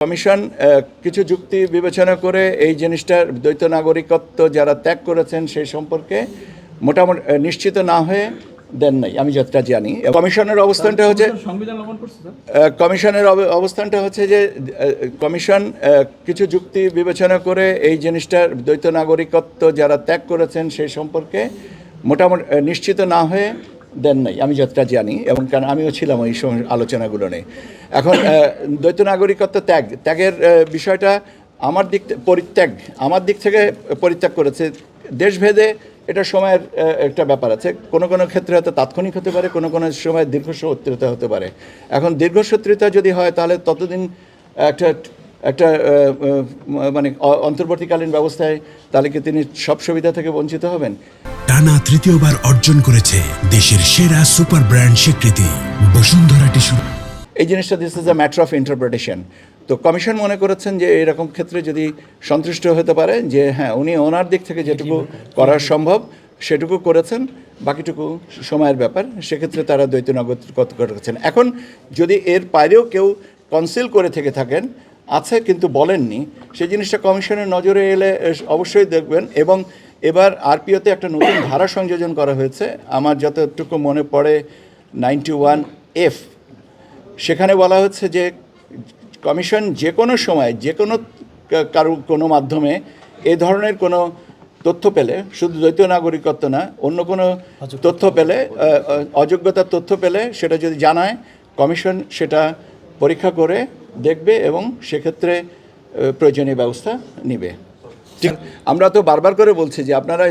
Commission কিছু যুক্তি বিবেচনা করে এই জিনিসটার দ্বৈত নাগরিকত্ব যারা ত্যাগ করেছেন সেই সম্পর্কে মোটামুটি নিশ্চিত না হয়ে দেন নাই, আমি যতটা জানি। কমিশনের অবস্থানটা হচ্ছে যে কমিশন কিছু যুক্তি বিবেচনা করে এই জিনিসটার দ্বৈত নাগরিকত্ব যারা ত্যাগ করেছেন সেই সম্পর্কে মোটামুটি নিশ্চিত না হয়ে দেন নাই, আমি যতটা জানি, এবং কারণ আমিও ছিলাম ওই সময় আলোচনাগুলো নেই। এখন দ্বৈত নাগরিকত্ব ত্যাগের বিষয়টা আমার দিক থেকে পরিত্যাগ করেছে। দেশভেদে এটা সময়ের একটা ব্যাপার আছে, কোনো ক্ষেত্রে হয়তো তাৎক্ষণিক হতে পারে, কোনো সময় দীর্ঘসূত্রিতা হতে পারে। এখন দীর্ঘসূত্রিতা যদি হয় তাহলে ততদিন একটা মানে অন্তর্বর্তীকালীন ব্যবস্থায় তাহলে কি তিনি সব সুবিধা থেকে বঞ্চিত হবেন? টানা তৃতীয়বার অর্জন করেছে দেশের সেরা সুপার ব্র্যান্ড স্বীকৃতি বসুন্ধরা টিস্যু। এই জিনিসটা this is a matter of interpretation. তো কমিশন মনে করেছেন যে এরকম ক্ষেত্রে যদি সন্তুষ্ট হতে পারে যে হ্যাঁ উনি ওনার দিক থেকে যেটুকু করা সম্ভব সেটুকু করেছেন, বাকিটুকু সময়ের ব্যাপার, সেক্ষেত্রে তারা দ্বৈত নাগরিকত্ব করেছেন। এখন যদি এর বাইরেও কেউ কনসিল করে থেকে থাকেন আছে কিন্তু বলেননি, সেই জিনিসটা কমিশনের নজরে এলে অবশ্যই দেখবেন। এবং এবার আরপিওতে একটা নতুন ধারা সংযোজন করা হয়েছে, আমার যতটুকু মনে পড়ে 91F। সেখানে বলা হচ্ছে যে কমিশন যে কোনো সময় যে কোনো মাধ্যমে এ ধরনের কোনো তথ্য পেলে, শুধু দ্বৈত নাগরিকত্ব না, অন্য কোনো তথ্য পেলে, অযোগ্যতার তথ্য পেলে সেটা যদি জানায়, কমিশন সেটা পরীক্ষা করে দেখবে এবং সেক্ষেত্রে প্রয়োজনীয় ব্যবস্থা নেবে। ঠিক, আমরা তো বারবার করে বলছি যে আপনারা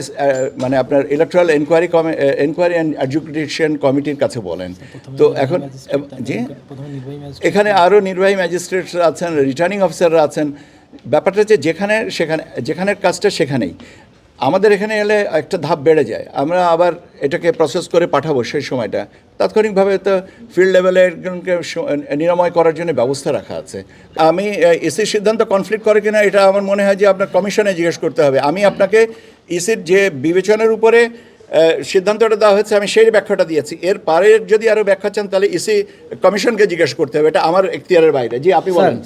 মানে আপনার ইলেকট্রাল এনকোয়ারি অ্যান্ড অ্যাডজুডিকেশন কমিটির কাছে বলেন। তো এখন জি, এখানে আরও নির্বাহী ম্যাজিস্ট্রেটরা আছেন, রিটার্নিং অফিসাররা আছেন। ব্যাপারটা হচ্ছে যেখানের কাজটা সেখানেই। আমাদের এখানে এলে একটা ধাপ বেড়ে যায়, আমরা আবার এটাকে প্রসেস করে পাঠাবো, সেই সময়টা তাৎক্ষণিকভাবে তো ফিল্ড লেভেলে নিরাময় করার জন্য ব্যবস্থা রাখা আছে। আমি ইসির সিদ্ধান্ত কনফ্লিক্ট করে কিনা এটা আমার মনে হয় যে আপনার কমিশনে জিজ্ঞেস করতে হবে। আমি আপনাকে ইসির যে বিবেচনার উপরে সিদ্ধান্তটা দেওয়া হয়েছে আমি সেই ব্যাখ্যাটা দিয়েছি। এর পারে যদি আরও ব্যাখ্যা চান তাহলে ইসি কমিশনকে জিজ্ঞেস করতে হবে, এটা আমার এখতিয়ারের বাইরে। জি, আপনি বলেন।